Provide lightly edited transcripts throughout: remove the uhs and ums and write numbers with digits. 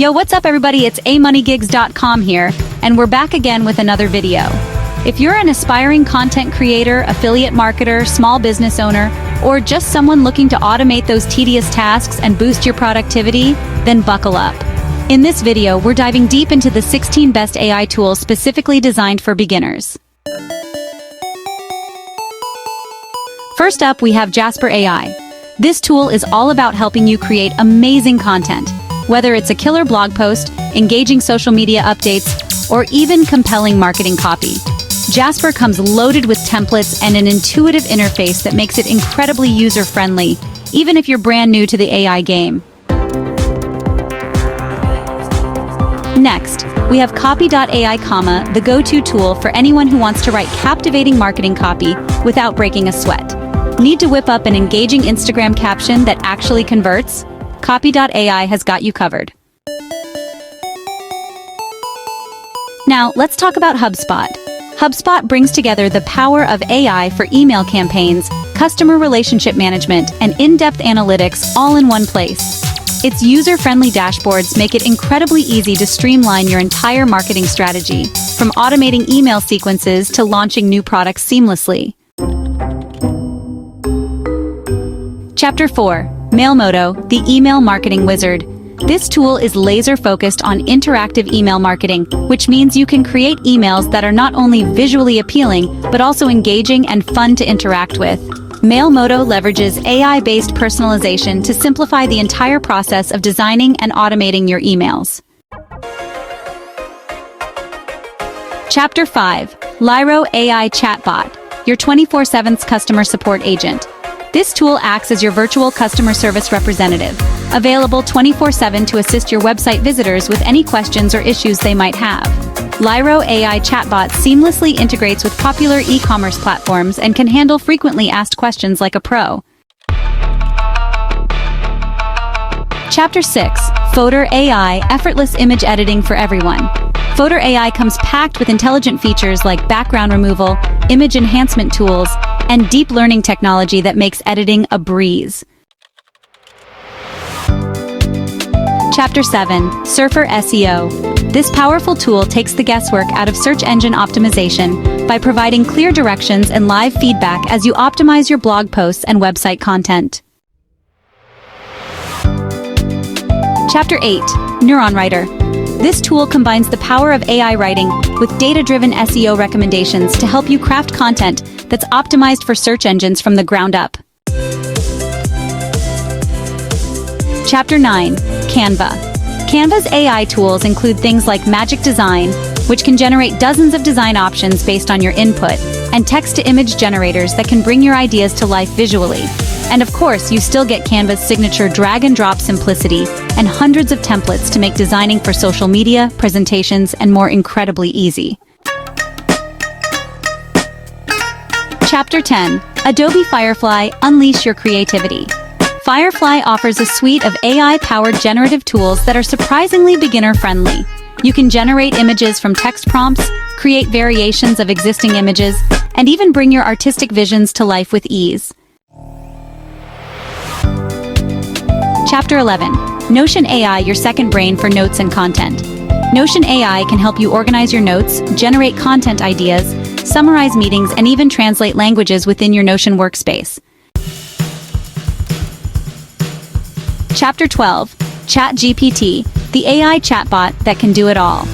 Yo, what's up everybody? It's amoneygigs.com here, and we're back again with another video. If you're an aspiring content creator, affiliate marketer, small business owner, or just someone looking to automate those tedious tasks and boost your productivity, then buckle up. In this video, we're diving deep into the 16 best AI tools specifically designed for beginners. First up, we have Jasper AI. This tool is all about helping you create amazing content. Whether it's a killer blog post, engaging social media updates, or even compelling marketing copy, Jasper comes loaded with templates and an intuitive interface that makes it incredibly user-friendly, even if you're brand new to the AI game. Next, we have Copy.ai, the go-to tool for anyone who wants to write captivating marketing copy without breaking a sweat. Need to whip up an engaging Instagram caption that actually converts? Copy.ai has got you covered. Now, let's talk about HubSpot. HubSpot brings together the power of AI for email campaigns, customer relationship management, and in-depth analytics all in one place. Its user-friendly dashboards make it incredibly easy to streamline your entire marketing strategy, from automating email sequences to launching new products seamlessly. Chapter 4. Mailmodo, the email marketing wizard. This tool is laser-focused on interactive email marketing, which means you can create emails that are not only visually appealing, but also engaging and fun to interact with. Mailmodo leverages AI-based personalization to simplify the entire process of designing and automating your emails. Chapter 5. Lyro AI Chatbot, your 24/7 customer support agent. This tool acts as your virtual customer service representative, available 24/7 to assist your website visitors with any questions or issues they might have. Lyro AI Chatbot seamlessly integrates with popular e-commerce platforms and can handle frequently asked questions like a pro. Chapter 6. Photo AI, effortless image editing for everyone. Photo AI comes packed with intelligent features like background removal, image enhancement tools, and deep learning technology that makes editing a breeze. Chapter 7. Surfer SEO. This powerful tool takes the guesswork out of search engine optimization by providing clear directions and live feedback as you optimize your blog posts and website content. Chapter 8. Neuron Writer. This tool combines the power of AI writing with data-driven SEO recommendations to help you craft content that's optimized for search engines from the ground up. Chapter 9. Canva. Canva's AI tools include things like Magic Design, which can generate dozens of design options based on your input, and text-to-image generators that can bring your ideas to life visually. And of course, you still get Canva's signature drag-and-drop simplicity and hundreds of templates to make designing for social media, presentations, and more incredibly easy. Chapter 10. Adobe Firefly, unleash your creativity. Firefly offers a suite of AI-powered generative tools that are surprisingly beginner-friendly. You can generate images from text prompts, create variations of existing images, and even bring your artistic visions to life with ease. Chapter 11. Notion AI, your second brain for notes and content. Notion AI can help you organize your notes, generate content ideas, summarize meetings, and even translate languages within your Notion workspace. Chapter 12. ChatGPT, the AI chatbot that can do it all.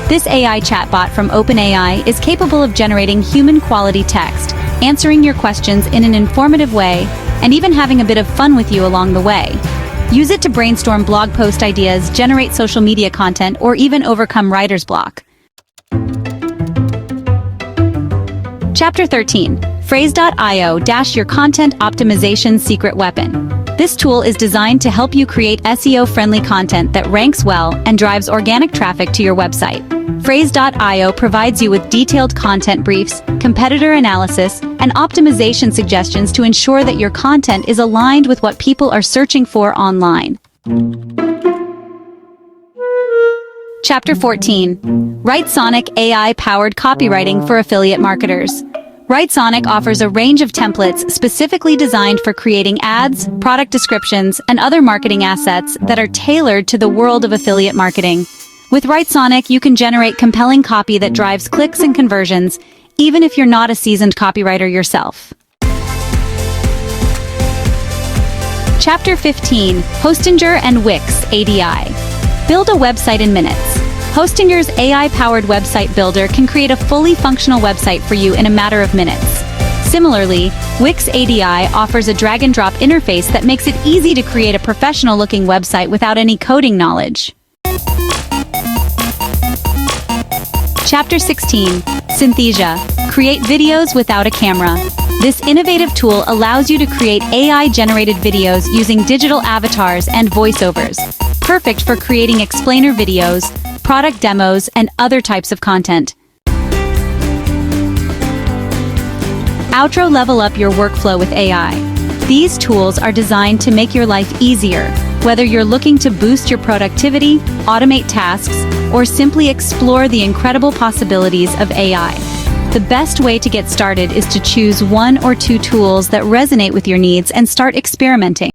This AI chatbot from OpenAI is capable of generating human-quality text, answering your questions in an informative way, and even having a bit of fun with you along the way. Use it to brainstorm blog post ideas, generate social media content, or even overcome writer's block. Chapter 13. Phrase.io, your content optimization secret weapon. This tool is designed to help you create SEO-friendly content that ranks well and drives organic traffic to your website. Phrase.io provides you with detailed content briefs, competitor analysis, and optimization suggestions to ensure that your content is aligned with what people are searching for online. Chapter 14. Write Sonic AI-powered copywriting for affiliate marketers. Writesonic offers a range of templates specifically designed for creating ads, product descriptions, and other marketing assets that are tailored to the world of affiliate marketing. With Writesonic, you can generate compelling copy that drives clicks and conversions, even if you're not a seasoned copywriter yourself. Chapter 15, Hostinger and Wix ADI. Build a website in minutes. Hostinger's AI-powered website builder can create a fully functional website for you in a matter of minutes. Similarly, Wix ADI offers a drag-and-drop interface that makes it easy to create a professional-looking website without any coding knowledge. Chapter 16, Synthesia. Create videos without a camera. This innovative tool allows you to create AI-generated videos using digital avatars and voiceovers, perfect for creating explainer videos, product demos, and other types of content. Outro. Level up your workflow with AI. These tools are designed to make your life easier, whether you're looking to boost your productivity, automate tasks, or simply explore the incredible possibilities of AI. The best way to get started is to choose one or two tools that resonate with your needs and start experimenting.